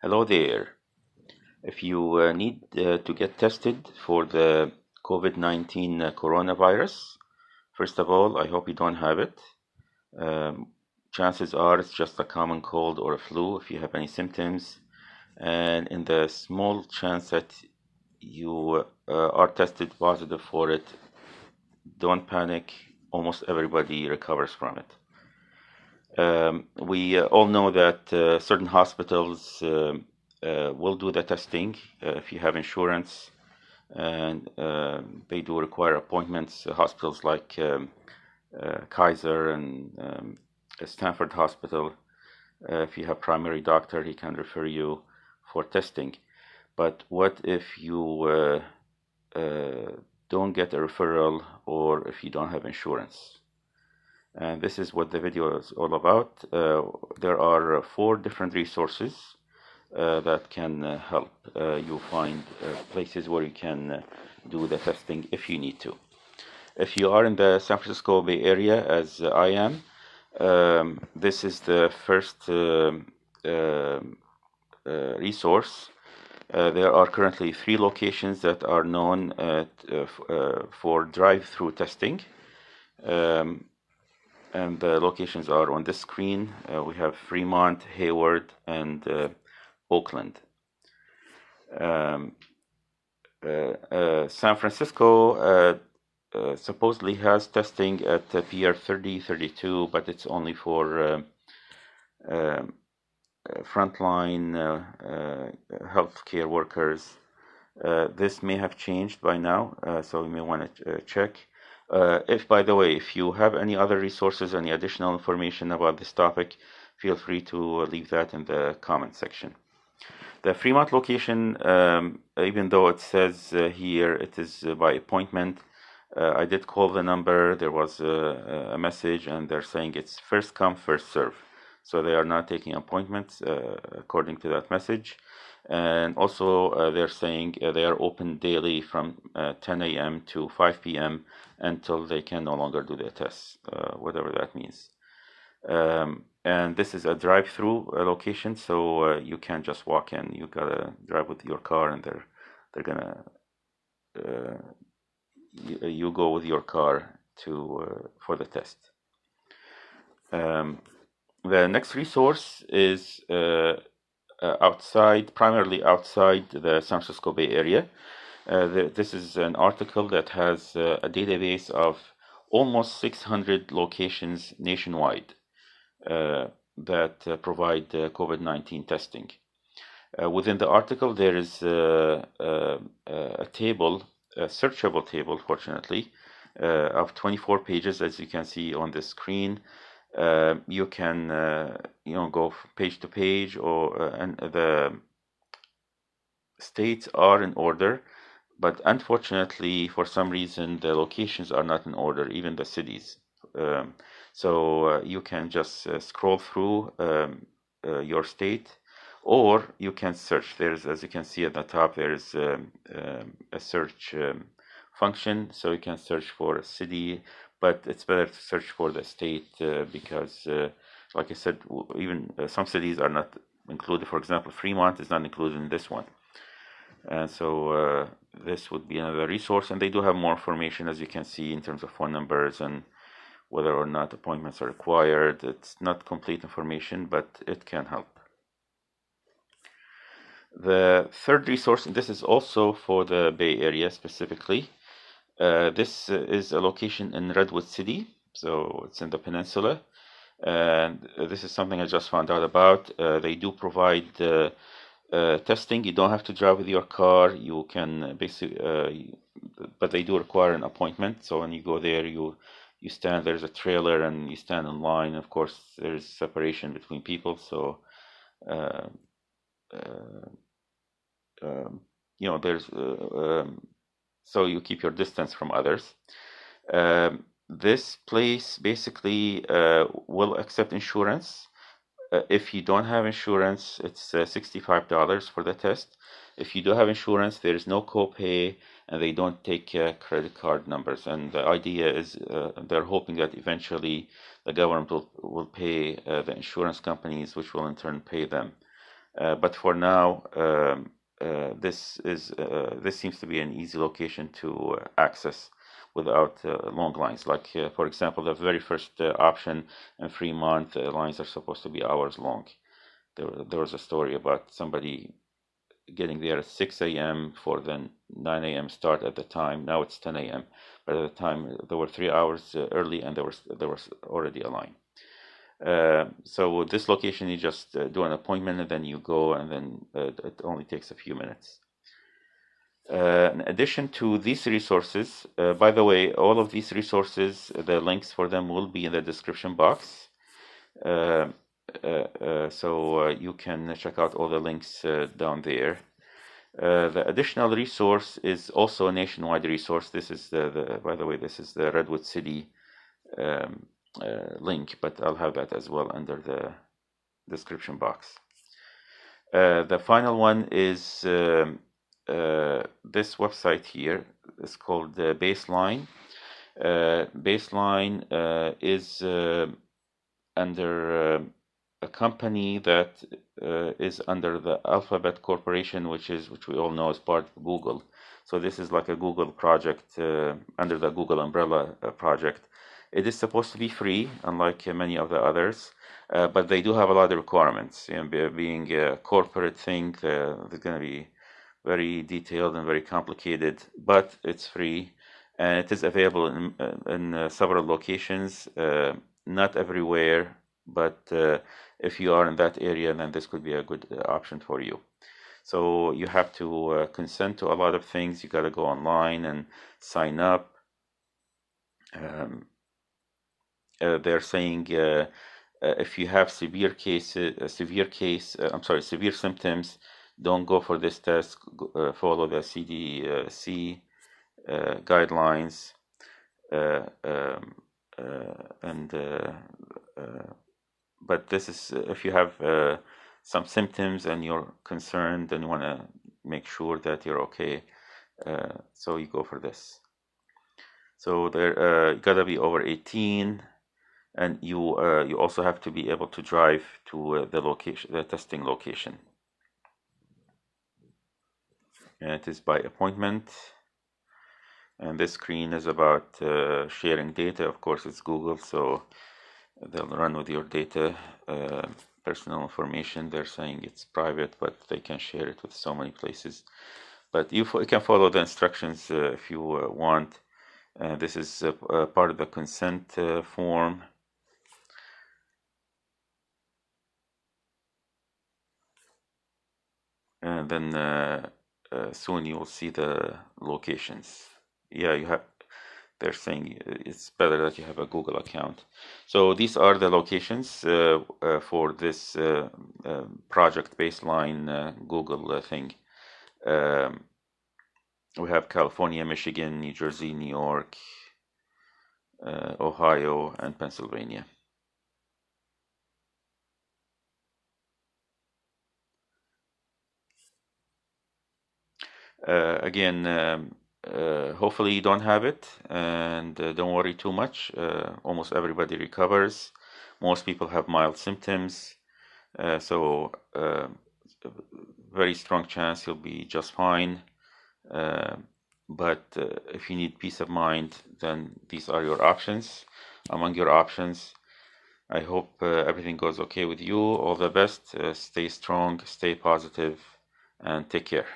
Hello there. If you need to get tested for the COVID-19 coronavirus, first of all, I hope you don't have it. Um, Chances are it's just a common cold or a flu if you have any symptoms. And in the small chance that you are tested positive for it, don't panic. Almost everybody recovers from it. We all know that certain hospitals will do the testing if you have insurance, and they do require appointments. Hospitals like Kaiser and Stanford Hospital, if you have primary doctor, he can refer you for testing. But what if you don't get a referral or if you don't have insurance? And this is what the video is all about. There are 4 different resources that can help you find places where you can do the testing if you need to. If you are in the San Francisco Bay Area, as I am, this is the first resource. There are currently 3 locations that are known for drive-through testing. And the locations are on this screen. We have Fremont, Hayward, and Oakland. San Francisco supposedly has testing at PR 3032, but it's only for frontline healthcare workers. This may have changed by now, so you may want to check. By the way, if you have any other resources, any additional information about this topic, feel free to leave that in the comment section. The Fremont location, even though it says here it is by appointment, I did call the number. There was a message, and they're saying it's first come, first serve. So they are not taking appointments according to that message. And also, they're saying they are open daily from 10 a.m. to 5 p.m. until they can no longer do their tests, whatever that means. And this is a drive-through location, so you can't just walk in. You gotta drive with your car, and they're gonna you go with your car to for the test. The next resource is primarily outside the San Francisco Bay Area. This is an article that has a database of almost 600 locations nationwide that provide COVID-19 testing. Within the article, there is a table, a searchable table, fortunately, of 24 pages, as you can see on the screen. You can go page to page, and the states are in order, but unfortunately, for some reason, the locations are not in order, even the cities. So you can just scroll through your state, or you can search. There's, as you can see at the top, there is a search function, so you can search for a city, but it's better to search for the state because, like I said, even some cities are not included. For example, Fremont is not included in this one. And so this would be another resource, and they do have more information, as you can see, in terms of phone numbers and whether or not appointments are required. It's not complete information, but it can help. The third resource, and this is also for the Bay Area specifically, this is a location in Redwood City, so it's in the peninsula, and this is something I just found out about. They do provide testing. You don't have to drive with your car. You can basically, but they do require an appointment. So when you go there, you stand. There's a trailer, and you stand in line. Of course, there's separation between people. So there's so you keep your distance from others. This place basically will accept insurance. If you don't have insurance, it's $65 for the test. If you do have insurance, there is no copay, and they don't take credit card numbers. And the idea is they're hoping that eventually the government will pay the insurance companies, which will in turn pay them. But for now, this seems to be an easy location to access without long lines. Like for example, the very first option in Fremont, lines are supposed to be hours long. There was a story about somebody getting there at 6 a.m. for the 9 a.m. start at the time. Now it's 10 a.m. But at the time, there were 3 hours early, and there was already a line. So this location, you just do an appointment, and then you go, and then it only takes a few minutes. In addition to these resources, by the way, all of these resources, the links for them will be in the description box. So you can check out all the links down there. The additional resource is also a nationwide resource. This is by the way, this is the Redwood City link, but I'll have that as well under the description box. The final one is this website here. It's called Baseline. Baseline is under a company that is under the Alphabet Corporation, which we all know is part of Google. So this is like a Google project under the Google umbrella project. It is supposed to be free, unlike many of the others, but they do have a lot of requirements. Being a corporate thing, they're going to be very detailed and very complicated, but it's free, and it is available in several locations, not everywhere, but if you are in that area, then this could be a good option for you. So you have to consent to a lot of things. You got to go online and sign up. They're saying if you have severe symptoms, don't go for this test. Follow the CDC guidelines, but this is if you have some symptoms and you're concerned and you want to make sure that you're okay, so you go for this. So there, you gotta be over 18, and you also have to be able to drive to the testing location. And it is by appointment. And this screen is about sharing data. Of course, it's Google, so they'll run with your data, personal information. They're saying it's private, but they can share it with so many places. But you can follow the instructions if you want. This is part of the consent form. And then soon you will see the locations. Yeah, you have. They're saying it's better that you have a Google account. So these are the locations for this project Baseline Google thing. We have California, Michigan, New Jersey, New York, Ohio, and Pennsylvania. Again, hopefully you don't have it, and don't worry too much. Almost everybody recovers. Most people have mild symptoms, so very strong chance you'll be just fine. But if you need peace of mind, then these are your options. Among your options, I hope everything goes okay with you. All the best. Stay strong, stay positive, and take care.